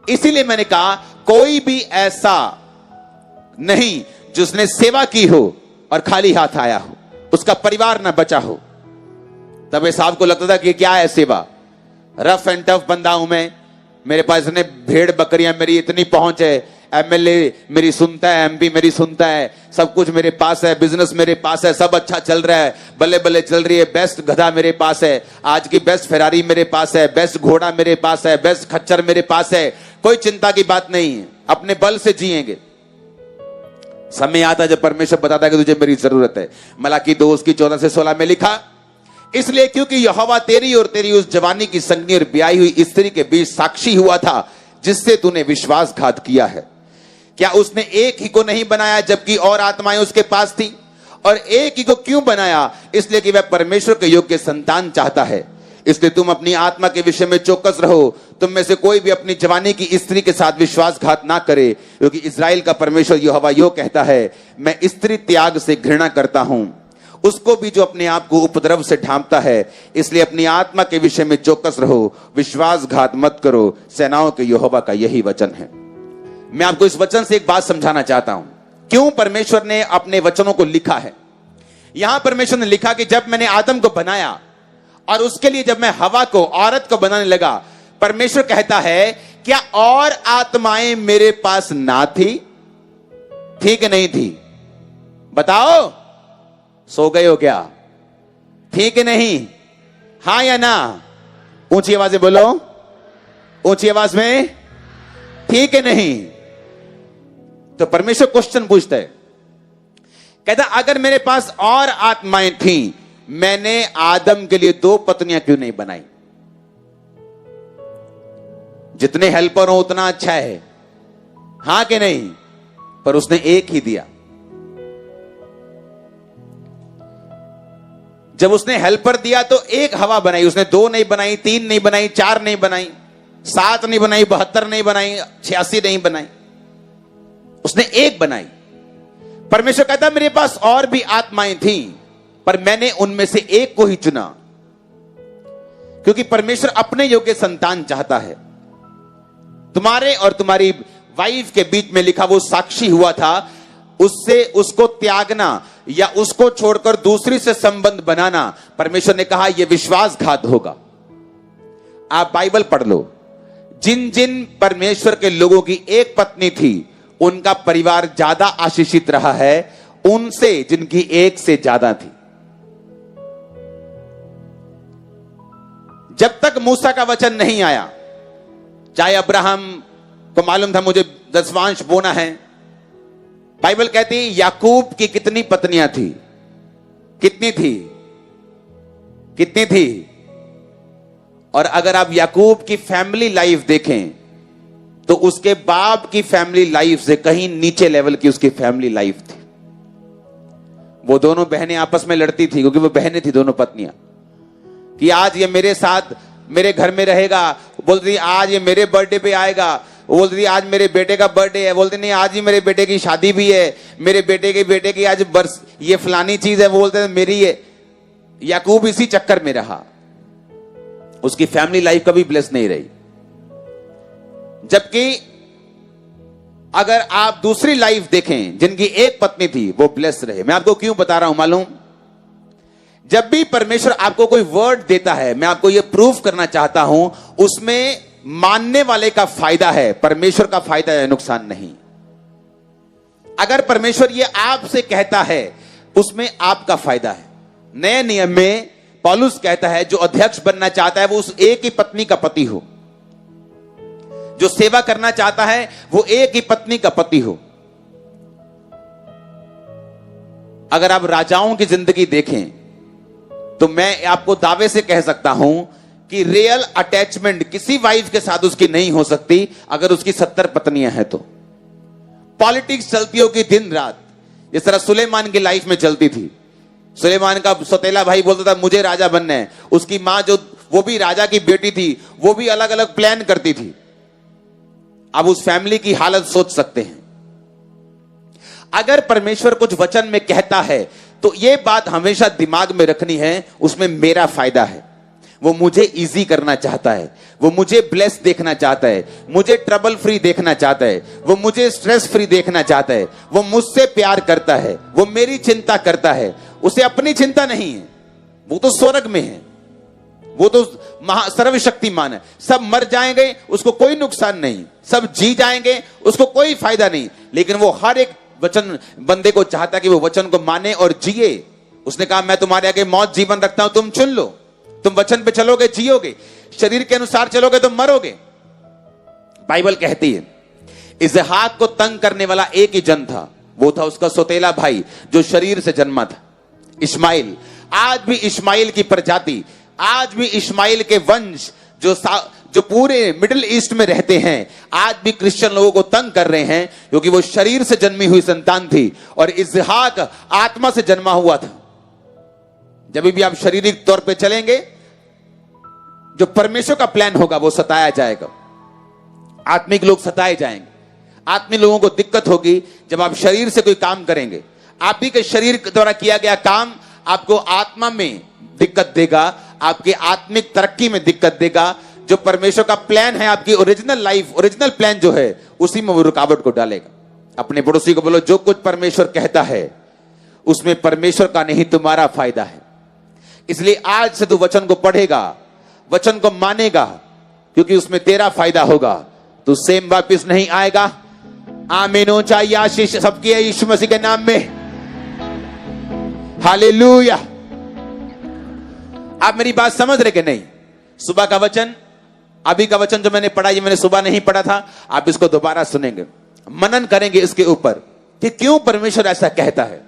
इसीलिए मैंने कहा कोई भी ऐसा नहीं जिसने सेवा की हो और खाली हाथ आया हो, उसका परिवार ना बचा हो। तब साहब को लगता था कि क्या है सेवा, रफ एंड टफ बंदा हूं मैं, मेरे पास इतने भेड़ बकरियां, मेरी इतनी पहुंच है, एमएलए मेरी सुनता है, एमपी मेरी सुनता है, सब कुछ मेरे पास है, बिजनेस मेरे पास है, सब अच्छा चल रहा है, बल्ले बल्ले चल रही है, बेस्ट गधा मेरे पास है, आज की बेस्ट फेरारी मेरे पास है, बेस्ट घोड़ा मेरे पास है, बेस्ट खच्चर मेरे पास है, कोई चिंता की बात नहीं है, अपने बल से जिएंगे। समय आता है जब परमेश्वर बताता है कि तुझे मेरी जरूरत है। मलाकी 2 उसकी 14 से 16 में लिखा, इसलिए क्योंकि यहोवा तेरी और तेरी उस जवानी की संगनी और ब्याही हुई स्त्री के बीच साक्षी हुआ था, जिससे तूने विश्वासघात किया है। क्या उसने एक ही को नहीं बनाया जबकि और आत्माएं उसके पास थी? और एक ही को क्यों बनाया? इसलिए कि वह परमेश्वर के योग्य संतान चाहता है। इसलिए तुम अपनी आत्मा के विषय में चौकस रहो, तुम में से कोई भी अपनी जवानी की स्त्री के साथ विश्वासघात ना करे, क्योंकि इस्राएल का परमेश्वर यहोवा यो कहता है, मैं स्त्री त्याग से घृणा करता हूं, उसको भी जो अपने आप को उपद्रव से ढांपता है। इसलिए अपनी आत्मा के विषय में चौकस रहो, विश्वासघात मत करो, सेनाओं के यहोवा का यही वचन है। मैं आपको इस वचन से एक बात समझाना चाहता हूं, क्यों परमेश्वर ने अपने वचनों को लिखा है। यहां परमेश्वर ने लिखा कि जब मैंने आदम को बनाया और उसके लिए जब मैं हवा को, औरत को बनाने लगा, परमेश्वर कहता है, क्या और आत्माएं मेरे पास ना थी? थी कि नहीं थी? बताओ, सो गए हो क्या? थी कि नहीं? हां या ना? ऊंची आवाज में बोलो, ऊंची आवाज में, थी कि नहीं? तो परमेश्वर क्वेश्चन पूछता है, कहता अगर मेरे पास और आत्माएं थी, मैंने आदम के लिए 2 पत्नियां क्यों नहीं बनाई? जितने हेल्पर हो उतना अच्छा है, हां कि नहीं? पर उसने एक ही दिया। जब उसने हेल्पर दिया तो एक हवा बनाई, उसने 2 नहीं बनाई, 3 नहीं बनाई, 4 नहीं बनाई, 7 नहीं बनाई, 72 नहीं बनाई, 86 नहीं बनाई, उसने एक बनाई। परमेश्वर कहता मेरे पास और भी आत्माएं थी, पर मैंने उनमें से एक को ही चुना, क्योंकि परमेश्वर अपने योग्य संतान चाहता है। तुम्हारे और तुम्हारी वाइफ के बीच में लिखा वो साक्षी हुआ था, उससे उसको त्यागना या उसको छोड़कर दूसरी से संबंध बनाना, परमेश्वर ने कहा यह विश्वासघात होगा। आप बाइबल पढ़ लो, जिन जिन परमेश्वर के लोगों की एक पत्नी थी, उनका परिवार ज्यादा आशीषित रहा है उनसे जिनकी एक से ज्यादा थी। जब तक मूसा का वचन नहीं आया, चाहे अब्राहम को मालूम था मुझे दसवांश बोना है, बाइबल कहती याकूब की कितनी पत्नियां थी? कितनी थी? कितनी थी? और अगर आप याकूब की फैमिली लाइफ देखें तो उसके बाप की फैमिली लाइफ से कहीं नीचे लेवल की उसकी फैमिली लाइफ थी। वो दोनों बहनें आपस में लड़ती थी, क्योंकि वो बहनें थी दोनों पत्नियां, कि आज ये मेरे साथ मेरे घर में रहेगा, बोलती थी आज ये मेरे बर्थडे पे आएगा, बोलती थी आज मेरे बेटे का बर्थडे है, बोलती नहीं आज ही मेरे बेटे की शादी भी है, मेरे बेटे की आज बरस, ये फलानी चीज है, वो बोलते हैं मेरी है। याकूब इसी चक्कर में रहा, उसकी फैमिली लाइफ कभी ब्लेस नहीं रही। जबकि अगर आप दूसरी लाइफ देखें जिनकी एक पत्नी थी, वो ब्लेस रहे। मैं आपको क्यों बता रहा हूं मालूम? जब भी परमेश्वर आपको कोई वर्ड देता है, मैं आपको यह प्रूफ करना चाहता हूं, उसमें मानने वाले का फायदा है, परमेश्वर का फायदा है, नुकसान नहीं। अगर परमेश्वर ये आपसे कहता है, उसमें आपका फायदा है। नए नियम में पौलुस कहता है जो अध्यक्ष बनना चाहता है वो उस एक ही पत्नी का पति हो, जो सेवा करना चाहता है वो एक ही पत्नी का पति हो। अगर आप राजाओं की जिंदगी देखें तो मैं आपको दावे से कह सकता हूं कि रियल अटैचमेंट किसी वाइफ के साथ उसकी नहीं हो सकती अगर उसकी 70 पत्नियां हैं तो। पॉलिटिक्स चलती होगी दिन रात, जिस तरह सुलेमान की लाइफ में चलती थी। सुलेमान का सौतेला भाई बोलता था मुझे राजा बनना है, उसकी मां जो वो भी राजा की बेटी थी, वो भी अलग अलग प्लान करती थी। अब उस फैमिली की हालत सोच सकते हैं। अगर परमेश्वर कुछ वचन में कहता है तो यह बात हमेशा दिमाग में रखनी है, उसमें मेरा फायदा है। वो मुझे इजी करना चाहता है, वो मुझे ब्लेस देखना चाहता है, मुझे ट्रबल फ्री देखना चाहता है, वो मुझे स्ट्रेस फ्री देखना चाहता है, वो मुझसे प्यार करता है, वो मेरी चिंता करता है। उसे अपनी चिंता नहीं है, वो तो स्वर्ग में है, वो तो सर्वशक्तिमान है। सब मर जाएंगे, उसको कोई नुकसान नहीं, सब जी जाएंगे, उसको कोई फायदा नहीं, लेकिन वो हर एक वचन बंदे को चाहता है कि वो वचन को माने और जिए। उसने कहा मैं तुम्हारे आगे मौत जीवन रखता हूं, तुम चुन लो। तुम वचन पे चलोगे जियोगे, शरीर के अनुसार चलोगे तो मरोगे। बाइबल कहती है इसहाक को तंग करने वाला एक ही जन था, वो था उसका सौतेला भाई जो शरीर से जन्मा था, इस्माइल। आज भी इस्माइल की प्रजाति, आज भी इस्माइल के वंश जो पूरे मिडिल ईस्ट में रहते हैं, आज भी क्रिश्चियन लोगों को तंग कर रहे हैं, क्योंकि वो शरीर से जन्मी हुई संतान थी और इसहाक आत्मा से जन्मा हुआ था। जब भी आप शारीरिक तौर पे चलेंगे, जो परमेश्वर का प्लान होगा वो सताया जाएगा, आत्मिक लोग सताए जाएंगे। आत्मिक लोगों को दिक्कत होगी जब आप शरीर से कोई काम करेंगे। आप ही के शरीर द्वारा किया गया काम आपको आत्मा में दिक्कत देगा, आपके आत्मिक तरक्की में दिक्कत देगा। जो परमेश्वर का प्लान है, आपकी ओरिजिनल लाइफ, ओरिजिनल प्लान जो है, उसी में वो रुकावट को डालेगा। अपने पड़ोसी को बोलो जो कुछ परमेश्वर कहता है उसमें परमेश्वर का नहीं तुम्हारा फायदा है। इसलिए आज से तू वचन को पढ़ेगा, वचन को मानेगा, क्योंकि उसमें तेरा फायदा होगा। तू सेम वापिस नहीं आएगा। आमीन हो चाहिए आशीष सबकी है यीशु मसीह के नाम में। हालेलुया। आप मेरी बात समझ रहे कि नहीं? सुबह का वचन, अभी का वचन जो मैंने पढ़ा, ये मैंने सुबह नहीं पढ़ा था, आप इसको दोबारा सुनेंगे, मनन करेंगे इसके ऊपर कि क्यों परमेश्वर ऐसा कहता है,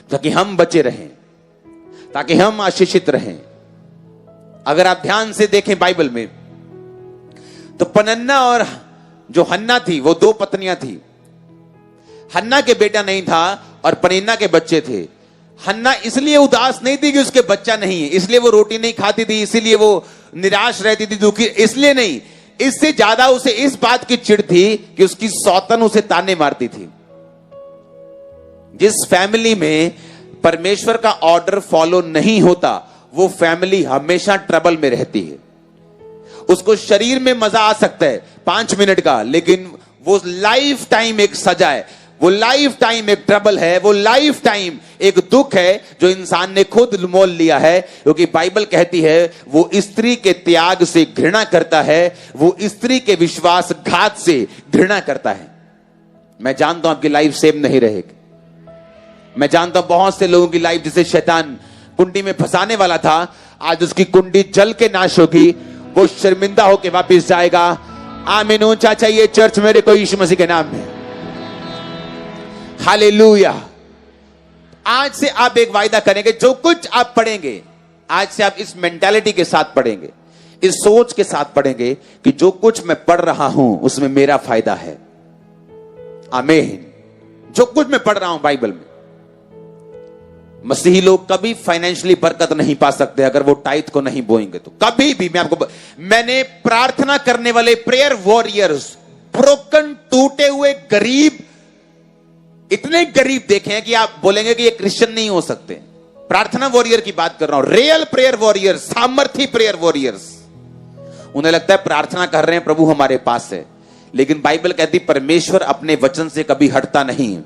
ताकि हम बचे रहें, ताकि हम आशीषित रहें। अगर आप ध्यान से देखें बाइबल में, तो पनन्ना और जो हन्ना थी वो दो पत्नियां थी। हन्ना के बेटा नहीं था और पनिन्ना के बच्चे थे। हन्ना इसलिए उदास नहीं थी कि उसके बच्चा नहीं है, इसलिए वो रोटी नहीं खाती थी, इसीलिए वो निराश रहती थी, दुखी, इसलिए नहीं। इससे ज्यादा उसे इस बात की चिढ़ थी कि उसकी सौतन उसे ताने मारती थी। जिस फैमिली में परमेश्वर का ऑर्डर फॉलो नहीं होता, वो फैमिली हमेशा ट्रबल में रहती है। उसको शरीर में मजा आ सकता है 5 मिनट का, लेकिन वो लाइफ टाइम एक सजा है, वो लाइफ टाइम एक ट्रबल है, वो लाइफ टाइम एक दुख है जो इंसान ने खुद मोल लिया है। क्योंकि बाइबल कहती है वो स्त्री के त्याग से घृणा करता है, वो स्त्री के विश्वासघात से घृणा करता है। मैं जानता हूं आपकी लाइफ सेम नहीं रहेगी। मैं जानता हूं बहुत से लोगों की लाइफ जिसे शैतान कुंडी में फंसाने वाला था, आज उसकी कुंडी जल के नाश होगी, वो शर्मिंदा होकर वापस जाएगा। आमीन ऊंचा चाहिए चर्च मेरे को यीशु मसीह के नाम में। हालेलुया। आज से आप एक वायदा करेंगे, जो कुछ आप पढ़ेंगे आज से आप इस मेंटालिटी के साथ पढ़ेंगे, इस सोच के साथ पढ़ेंगे कि जो कुछ मैं पढ़ रहा हूं उसमें मेरा फायदा है। आमीन। जो कुछ मैं पढ़ रहा हूं बाइबल में, मसीही लोग कभी फाइनेंशियली बरकत नहीं पा सकते अगर वो टाइथ को नहीं बोएंगे तो। कभी भी मैंने प्रार्थना करने वाले प्रेयर वॉरियर्स, ब्रोकन टूटे हुए गरीब, इतने गरीब देखे हैं कि आप बोलेंगे कि ये क्रिश्चियन नहीं हो सकते। प्रार्थना वॉरियर की बात कर रहा हूं, रियल प्रेयर वॉरियर्स, सामर्थी प्रेयर वॉरियर्स। उन्हें लगता है प्रार्थना कर रहे हैं, प्रभु हमारे पास है, लेकिन बाइबल कहती परमेश्वर अपने वचन से कभी हटता नहीं।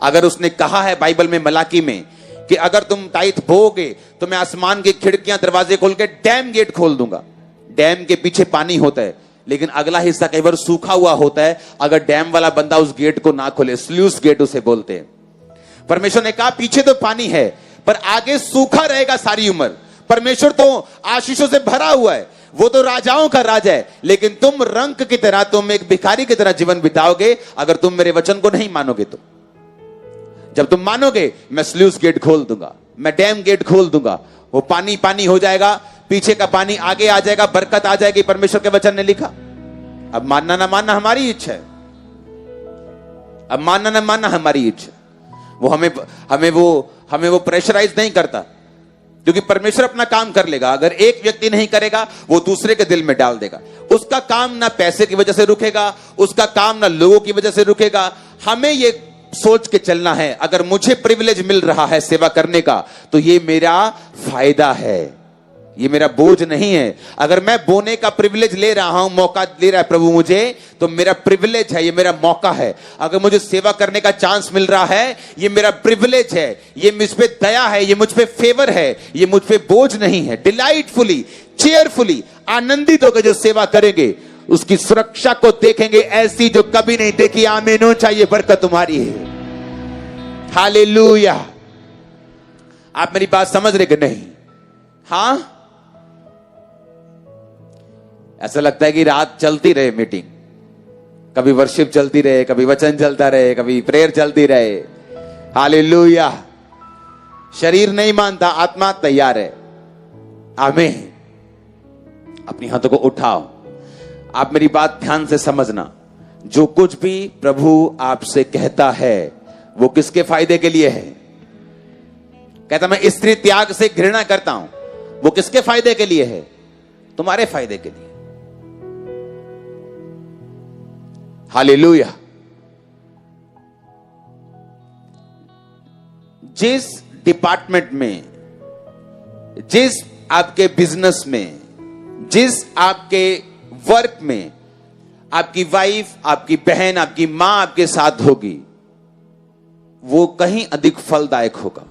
अगर उसने कहा है बाइबल में मलाकी में कि अगर तुम टाइथ बोओगे तो मैं आसमान की खिड़कियां दरवाजे खोल के डैम गेट खोल दूंगा। डैम के पीछे पानी होता है, लेकिन अगला हिस्सा कई बार सूखा हुआ होता है। अगर डैम वाला बंदा उस गेट को ना खोले, स्लूस गेट उसे बोलते हैं। परमेश्वर ने कहा पीछे तो पानी है पर आगे सूखा रहेगा सारी उम्र। परमेश्वर तो आशीषों से भरा हुआ है, वो तो राजाओं का राजा है, लेकिन तुम रंक की तरह, तुम एक भिखारी की तरह जीवन बिताओगे अगर तुम मेरे वचन को नहीं मानोगे तो। जब तुम मानोगे मैं स्लूस गेट खोल दूंगा, मैं डैम गेट खोल दूंगा, वो पानी पानी हो जाएगा, पीछे का पानी आगे आ जाएगा, बरकत आ जाएगी। परमेश्वर के वचन ने लिखा। अब मानना ना मानना हमारी इच्छा है, अब मानना ना मानना हमारी इच्छा। वो हमें वो प्रेशराइज नहीं करता, क्योंकि परमेश्वर अपना काम कर लेगा। अगर एक व्यक्ति नहीं करेगा, वो दूसरे के दिल में डाल देगा। उसका काम ना पैसे की वजह से रुकेगा, उसका काम ना लोगों की वजह से रुकेगा। हमें ये सोच के चलना है, अगर मुझे प्रिविलेज मिल रहा है सेवा करने का तो ये मेरा फायदा है। ये मेरा बोझ नहीं है। अगर मैं बोने का प्रिविलेज ले रहा हूं, मौका दे रहा है प्रभु मुझे, तो मेरा प्रिविलेज है, ये मेरा मौका है। अगर मुझे सेवा करने का चांस मिल रहा है, ये मेरा प्रिविलेज है, ये मुझ पे दया है, ये मुझ पे फेवर है, ये मुझ पे बोझ नहीं है। डिलाइटफुली, चेयरफुली, आनंदित होकर जो सेवा करेंगे, उसकी सुरक्षा को देखेंगे ऐसी जो कभी नहीं देखी। आमीन हो, चाहिए बरकत तुम्हारी है। हालेलुया। आप मेरी बात समझ रहे कि नहीं? हां, ऐसा लगता है कि रात चलती रहे मीटिंग, कभी वर्शिप चलती रहे, कभी वचन चलता रहे, कभी प्रेयर चलती रहे। हालेलुया। शरीर नहीं मानता, आत्मा तैयार है। आमीन। अपनी हाथों को उठाओ। आप मेरी बात ध्यान से समझना। जो कुछ भी प्रभु आपसे कहता है वो किसके फायदे के लिए है? कहता मैं स्त्री त्याग से घृणा करता हूं, वो किसके फायदे के लिए है? तुम्हारे फायदे के लिए। हालेलुया। जिस डिपार्टमेंट में, जिस आपके बिजनेस में, जिस आपके वर्क में आपकी वाइफ, आपकी बहन, आपकी मां आपके साथ होगी, वो कहीं अधिक फलदायक होगा।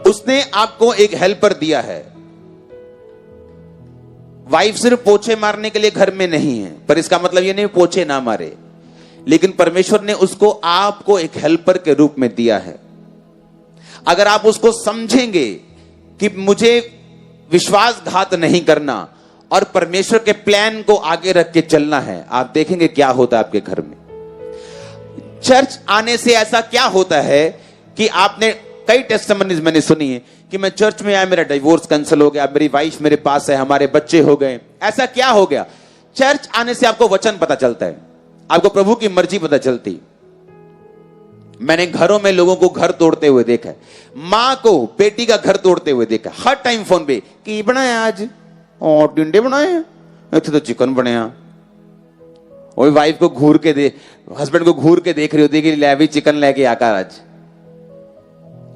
उसने आपको एक हेल्पर दिया है। वाइफ सिर्फ पोछे मारने के लिए घर में नहीं है, पर इसका मतलब यह नहीं पोछे ना मारे, लेकिन परमेश्वर ने उसको आपको एक हेल्पर के रूप में दिया है। अगर आप उसको समझेंगे कि मुझे विश्वासघात नहीं करना और परमेश्वर के प्लान को आगे रख के चलना है, आप देखेंगे क्या होता है आपके घर में। चर्च आने से ऐसा क्या होता है कि आपने कई टेस्टिमनीज मैंने सुनी है कि मैं चर्च में आया, मेरा डिवोर्स कैंसिल हो गया, मेरी वाइफ मेरे पास है, हमारे बच्चे हो गए। ऐसा क्या हो गया? चर्च आने से आपको वचन पता चलता है, आपको प्रभु की मर्जी पता चलती। मैंने घरों में लोगों को घर तोड़ते हुए देखा है, मां को बेटी का घर तोड़ते हुए देखा। हर टाइम फोन पे की बनाया आज, और टिंडे बनाए, तो चिकन बनाया। और वाइफ को घूर के दे, हस्बैंड को घूर के देख रही होती कि ले भी चिकन लेके आकर आज,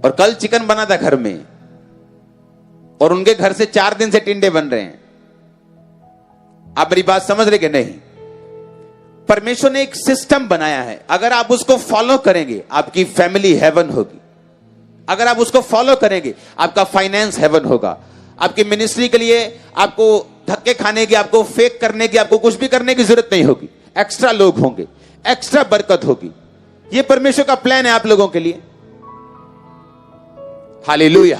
और कल चिकन बना था घर में, और उनके घर से 4 दिन से टिंडे बन रहे हैं। आप मेरी बात समझ रहे कि नहीं? परमेश्वर ने एक सिस्टम बनाया है, अगर आप उसको फॉलो करेंगे आपकी फैमिली हेवन होगी। अगर आप उसको फॉलो करेंगे आपका फाइनेंस हेवन होगा। आपकी मिनिस्ट्री के लिए आपको धक्के खाने की, आपको फेक करने की, आपको कुछ भी करने की जरूरत नहीं होगी। एक्स्ट्रा लोग होंगे, एक्स्ट्रा बरकत होगी। यह परमेश्वर का प्लान है आप लोगों के लिए। हालेलुया।